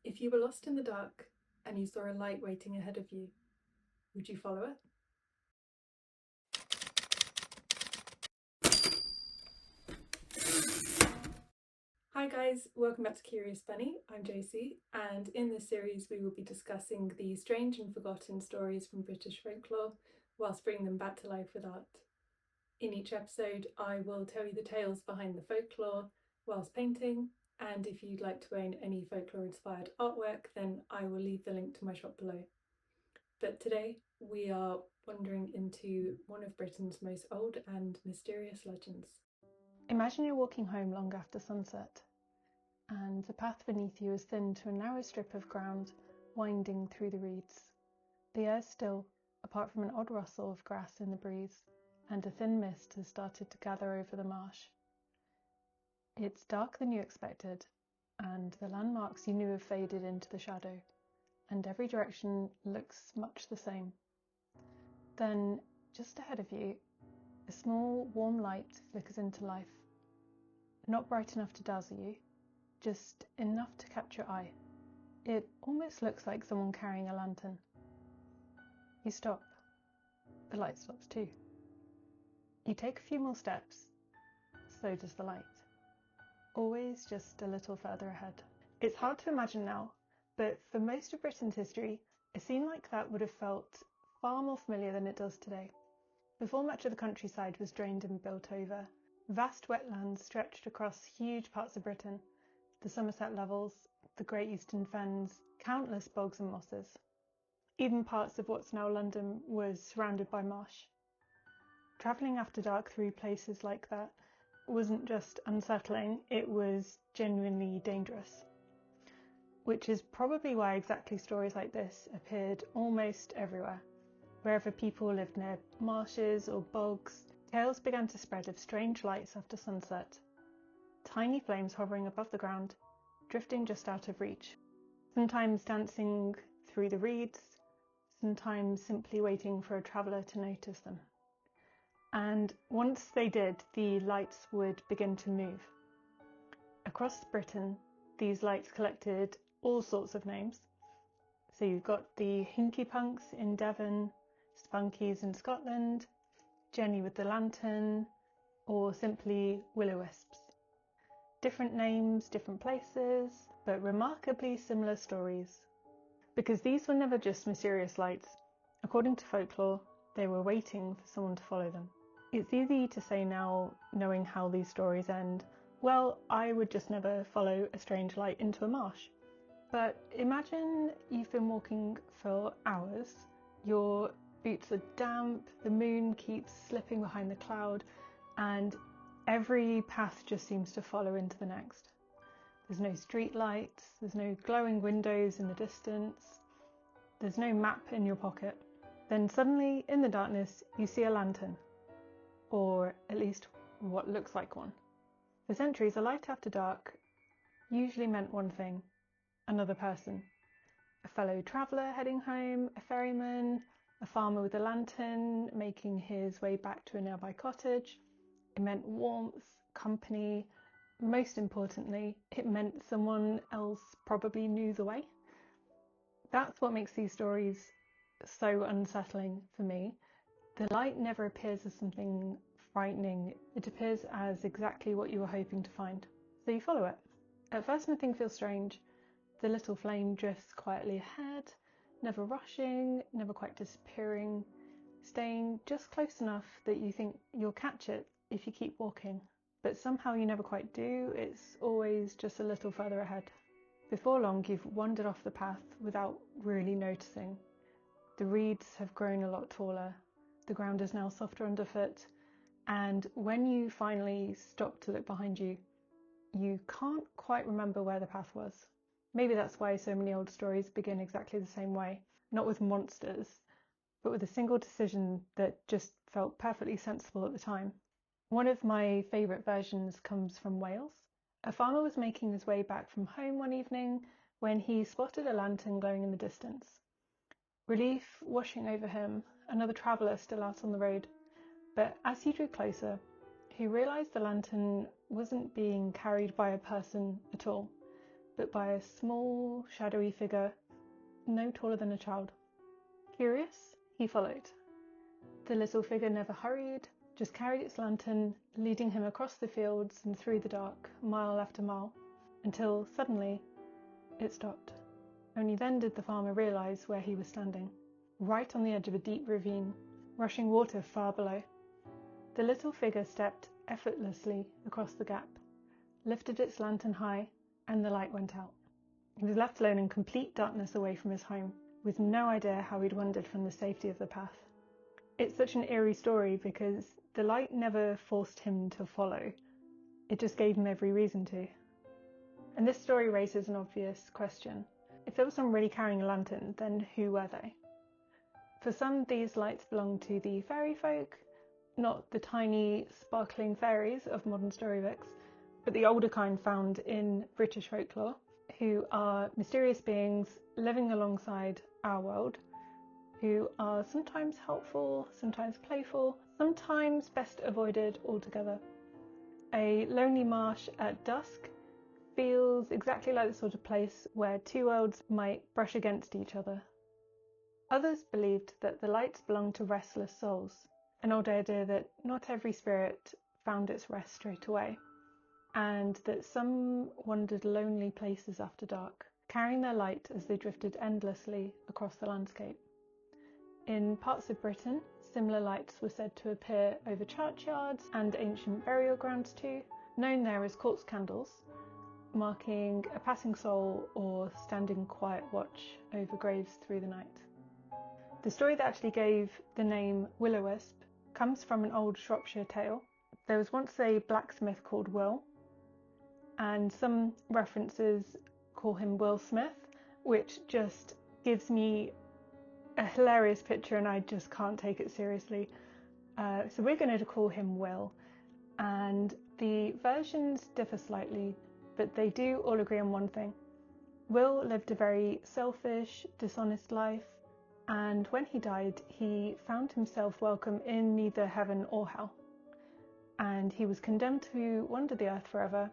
If you were lost in the dark and you saw a light waiting ahead of you, would you follow it? Hi guys, welcome back to Curious Bunny. I'm Josie, and in this series we will be discussing the strange and forgotten stories from British folklore whilst bringing them back to life with art. In each episode I will tell you the tales behind the folklore whilst painting, and if you'd like to own any folklore inspired artwork then I will leave the link to my shop below. But today we are wandering into one of Britain's most old and mysterious legends. Imagine you're walking home long after sunset, and the path beneath you is thin to a narrow strip of ground winding through the reeds. The air is still, apart from an odd rustle of grass in the breeze, and a thin mist has started to gather over the marsh. It's darker than you expected, and the landmarks you knew have faded into the shadow, and every direction looks much the same. Then, just ahead of you, a small, warm light flickers into life. Not bright enough to dazzle you, just enough to catch your eye. It almost looks like someone carrying a lantern. You stop. The light stops too. You take a few more steps. So does the light. Always just a little further ahead. It's hard to imagine now, but for most of Britain's history, a scene like that would have felt far more familiar than it does today. Before much of the countryside was drained and built over, vast wetlands stretched across huge parts of Britain, the Somerset Levels, the Great Eastern Fens, countless bogs and mosses. Even parts of what's now London was surrounded by marsh. Travelling after dark through places like that wasn't just unsettling, it was genuinely dangerous. Which is probably why exactly stories like this appeared almost everywhere. Wherever people lived near marshes or bogs, tales began to spread of strange lights after sunset. Tiny flames hovering above the ground, drifting just out of reach. Sometimes dancing through the reeds, sometimes simply waiting for a traveller to notice them. And once they did, the lights would begin to move. Across Britain, these lights collected all sorts of names. So you've got the Hinkypunks in Devon, Spunkies in Scotland, Jenny with the lantern, or simply will-o'-wisps. Different names, different places, but remarkably similar stories. Because these were never just mysterious lights. According to folklore, they were waiting for someone to follow them. It's easy to say now, knowing how these stories end, well, I would just never follow a strange light into a marsh. But imagine you've been walking for hours, your boots are damp, the moon keeps slipping behind the cloud, and every path just seems to follow into the next. There's no street lights, there's no glowing windows in the distance, there's no map in your pocket. Then suddenly, in the darkness, you see a lantern, or at least what looks like one. For centuries, a light after dark usually meant one thing: another person. A fellow traveller heading home, a ferryman, a farmer with a lantern making his way back to a nearby cottage. It meant warmth, company. Most importantly, it meant someone else probably knew the way. That's what makes these stories so unsettling for me. The light never appears as something frightening. It appears as exactly what you were hoping to find. So you follow it. At first nothing feels strange. The little flame drifts quietly ahead, never rushing, never quite disappearing, staying just close enough that you think you'll catch it if you keep walking. But somehow you never quite do, it's always just a little further ahead. Before long you've wandered off the path without really noticing. The reeds have grown a lot taller, the ground is now softer underfoot, and when you finally stop to look behind you, you can't quite remember where the path was. Maybe that's why so many old stories begin exactly the same way, not with monsters, but with a single decision that just felt perfectly sensible at the time. One of my favourite versions comes from Wales. A farmer was making his way back from home one evening when he spotted a lantern glowing in the distance. Relief washing over him, another traveller still out on the road, but as he drew closer, he realised the lantern wasn't being carried by a person at all, but by a small, shadowy figure no taller than a child. Curious, he followed. The little figure never hurried, just carried its lantern, leading him across the fields and through the dark, mile after mile, until suddenly it stopped. Only then did the farmer realise where he was standing, right on the edge of a deep ravine, rushing water far below. The little figure stepped effortlessly across the gap, lifted its lantern high, and the light went out. He was left alone in complete darkness away from his home, with no idea how he'd wandered from the safety of the path. It's such an eerie story because the light never forced him to follow. It just gave him every reason to. And this story raises an obvious question. If there was someone really carrying a lantern, then who were they? For some, these lights belong to the fairy folk, not the tiny, sparkling fairies of modern storybooks, but the older kind found in British folklore, who are mysterious beings living alongside our world, who are sometimes helpful, sometimes playful, sometimes best avoided altogether. A lonely marsh at dusk feels exactly like the sort of place where two worlds might brush against each other. Others believed that the lights belonged to restless souls, an old idea that not every spirit found its rest straight away, and that some wandered lonely places after dark, carrying their light as they drifted endlessly across the landscape. In parts of Britain, similar lights were said to appear over churchyards and ancient burial grounds too, known there as corpse candles, marking a passing soul or standing quiet watch over graves through the night. The story that actually gave the name will-o'-wisp comes from an old Shropshire tale. There was once a blacksmith called Will, and some references call him Will Smith, which just gives me a hilarious picture and I just can't take it seriously. So we're going to call him Will, and the versions differ slightly, but they do all agree on one thing. Will lived a very selfish, dishonest life, and when he died, he found himself welcome in neither heaven or hell. And he was condemned to wander the earth forever,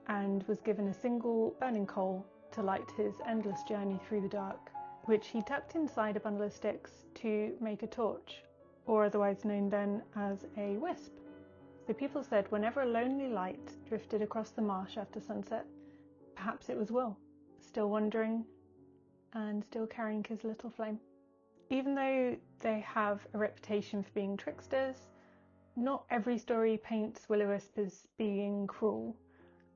and was given a single burning coal to light his endless journey through the dark, which he tucked inside a bundle of sticks to make a torch, or otherwise known then as a wisp. So people said whenever a lonely light drifted across the marsh after sunset, perhaps it was Will, still wandering and still carrying his little flame. Even though they have a reputation for being tricksters, not every story paints will-o'-wisp as being cruel.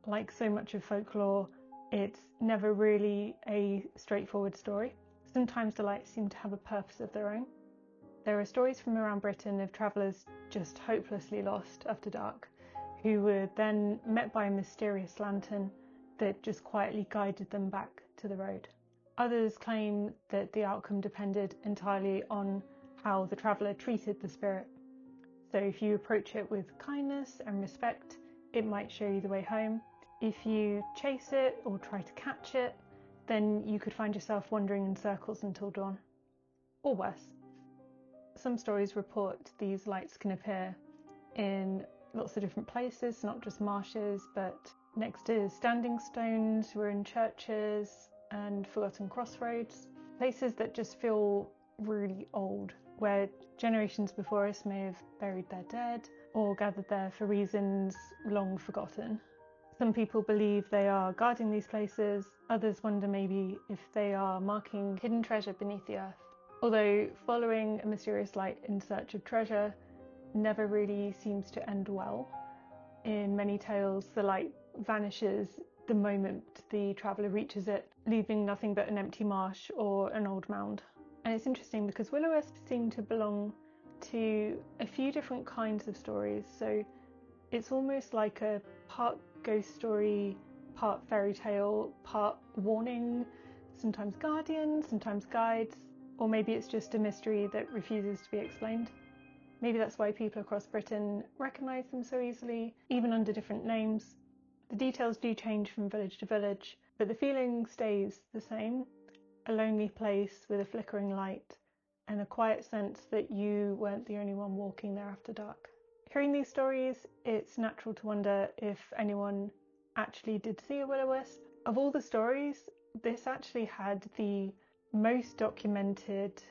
Like so much of folklore, it's never really a straightforward story. Sometimes the lights seem to have a purpose of their own. There are stories from around Britain of travellers just hopelessly lost after dark, who were then met by a mysterious lantern that just quietly guided them back to the road. Others claim that the outcome depended entirely on how the traveller treated the spirit. So if you approach it with kindness and respect, it might show you the way home. If you chase it or try to catch it, then you could find yourself wandering in circles until dawn, or worse. Some stories report these lights can appear in lots of different places, not just marshes, but next to standing stones, ruined churches, and forgotten crossroads, places that just feel really old, where generations before us may have buried their dead or gathered there for reasons long forgotten. Some people believe they are guarding these places, others wonder maybe if they are marking hidden treasure beneath the earth. Although following a mysterious light in search of treasure never really seems to end well. In many tales, the light vanishes the moment the traveller reaches it, leaving nothing but an empty marsh or an old mound. And it's interesting because will-o'-wisps seem to belong to a few different kinds of stories, so it's almost like a part ghost story, part fairy tale, part warning, sometimes guardian, sometimes guides, or maybe it's just a mystery that refuses to be explained. Maybe that's why people across Britain recognise them so easily, even under different names. The details do change from village to village, but the feeling stays the same. A lonely place with a flickering light, and a quiet sense that you weren't the only one walking there after dark. Hearing these stories, it's natural to wonder if anyone actually did see a will-o'-wisp. Of all the stories, this actually had the most documented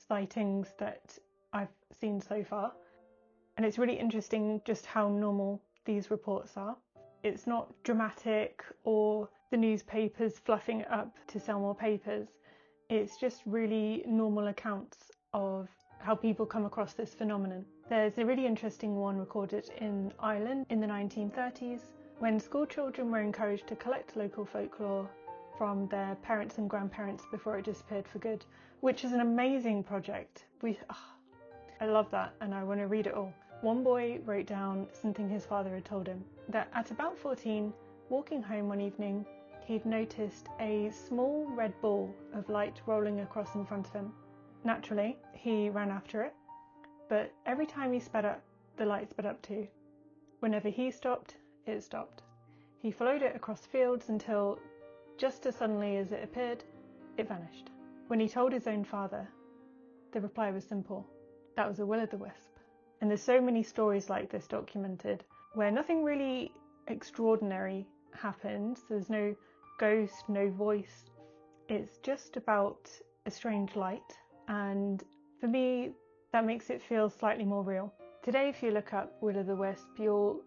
sightings that I've seen so far. And it's really interesting just how normal these reports are. It's not dramatic or the newspapers fluffing it up to sell more papers. It's just really normal accounts of how people come across this phenomenon. There's a really interesting one recorded in Ireland in the 1930s when school children were encouraged to collect local folklore from their parents and grandparents before it disappeared for good, which is an amazing project. I love that and I want to read it all. One boy wrote down something his father had told him, that at about 14, walking home one evening, he'd noticed a small red ball of light rolling across in front of him. Naturally, he ran after it, but every time he sped up, the light sped up too. Whenever he stopped, it stopped. He followed it across fields until, just as suddenly as it appeared, it vanished. When he told his own father, the reply was simple. That was a will-o'-the-wisp. And there's so many stories like this documented where nothing really extraordinary happens. There's no ghost, no voice. It's just about a strange light. And for me, that makes it feel slightly more real. Today, if you look up will-o'-the-wisp, you'll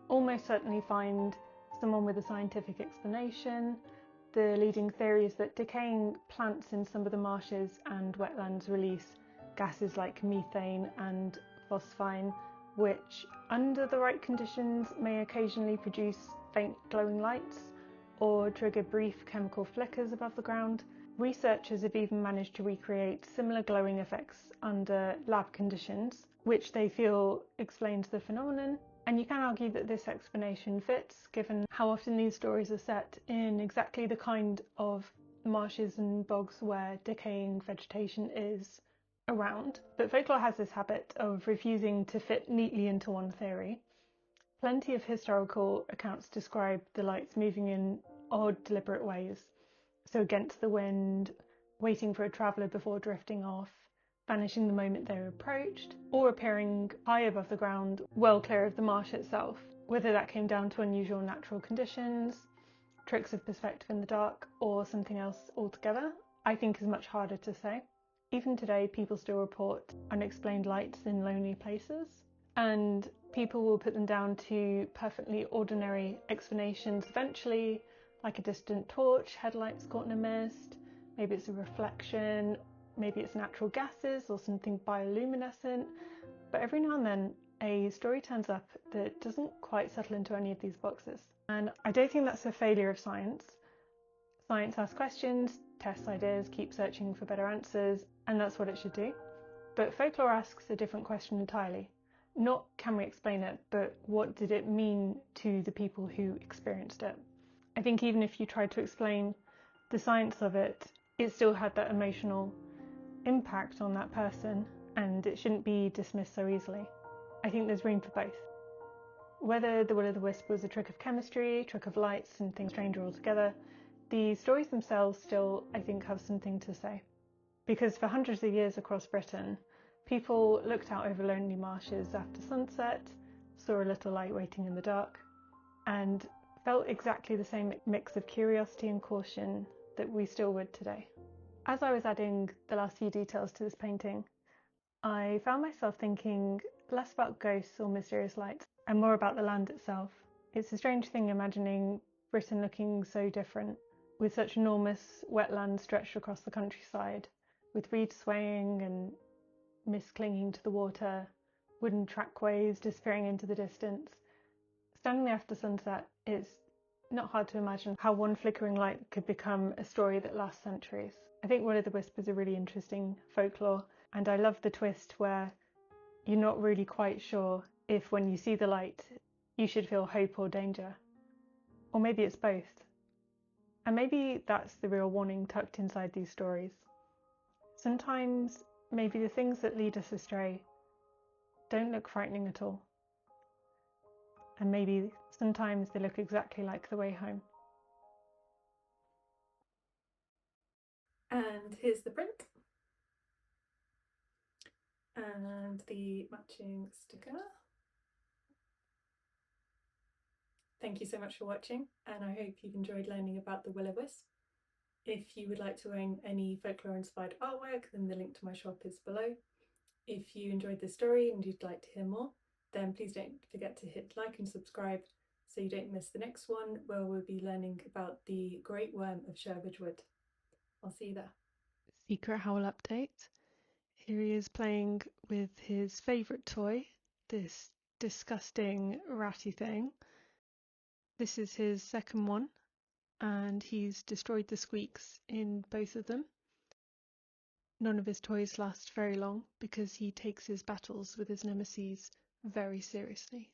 almost certainly find someone with a scientific explanation. The leading theory is that decaying plants in some of the marshes and wetlands release gases like methane and phosphine, which under the right conditions may occasionally produce faint glowing lights or trigger brief chemical flickers above the ground. Researchers have even managed to recreate similar glowing effects under lab conditions, which they feel explains the phenomenon. And you can argue that this explanation fits, given how often these stories are set in exactly the kind of marshes and bogs where decaying vegetation is around. But folklore has this habit of refusing to fit neatly into one theory. Plenty of historical accounts describe the lights moving in odd, deliberate ways. So against the wind, waiting for a traveller before drifting off, vanishing the moment they're approached, or appearing high above the ground, well clear of the marsh itself. Whether that came down to unusual natural conditions, tricks of perspective in the dark, or something else altogether, I think is much harder to say. Even today, people still report unexplained lights in lonely places, and people will put them down to perfectly ordinary explanations eventually, like a distant torch, headlights caught in a mist, maybe it's a reflection, maybe it's natural gases or something bioluminescent. But every now and then, a story turns up that doesn't quite settle into any of these boxes. And I don't think that's a failure of science. Science asks questions, tests ideas, keeps searching for better answers, and that's what it should do. But folklore asks a different question entirely. Not can we explain it, but what did it mean to the people who experienced it? I think even if you tried to explain the science of it, it still had that emotional impact on that person, and it shouldn't be dismissed so easily. I think there's room for both. Whether the will-o'-the-wisp was a trick of chemistry, trick of lights, something stranger altogether, the stories themselves still, I think, have something to say. Because for hundreds of years across Britain, people looked out over lonely marshes after sunset, saw a little light waiting in the dark, and felt exactly the same mix of curiosity and caution that we still would today. As I was adding the last few details to this painting, I found myself thinking less about ghosts or mysterious lights and more about the land itself. It's a strange thing imagining Britain looking so different, with such enormous wetlands stretched across the countryside, with reeds swaying and mist clinging to the water, wooden trackways disappearing into the distance. Standing there after sunset, it's not hard to imagine how one flickering light could become a story that lasts centuries. I think will-o'-the-wisp is a really interesting folklore, and I love the twist where you're not really quite sure if when you see the light you should feel hope or danger. Or maybe it's both. And maybe that's the real warning tucked inside these stories. Sometimes maybe the things that lead us astray don't look frightening at all. And maybe sometimes they look exactly like the way home. And here's the print and the matching sticker. Thank you so much for watching, and I hope you've enjoyed learning about the will-o'-wisp. If you would like to own any folklore-inspired artwork, then the link to my shop is below. If you enjoyed this story and you'd like to hear more, then please don't forget to hit like and subscribe so you don't miss the next one, where we'll be learning about the Great Worm of Sherbridge Wood. I'll see you there. Secret Howl update. Here he is playing with his favourite toy, this disgusting ratty thing. This is his second one, and he's destroyed the squeaks in both of them. None of his toys last very long because he takes his battles with his nemesis very seriously.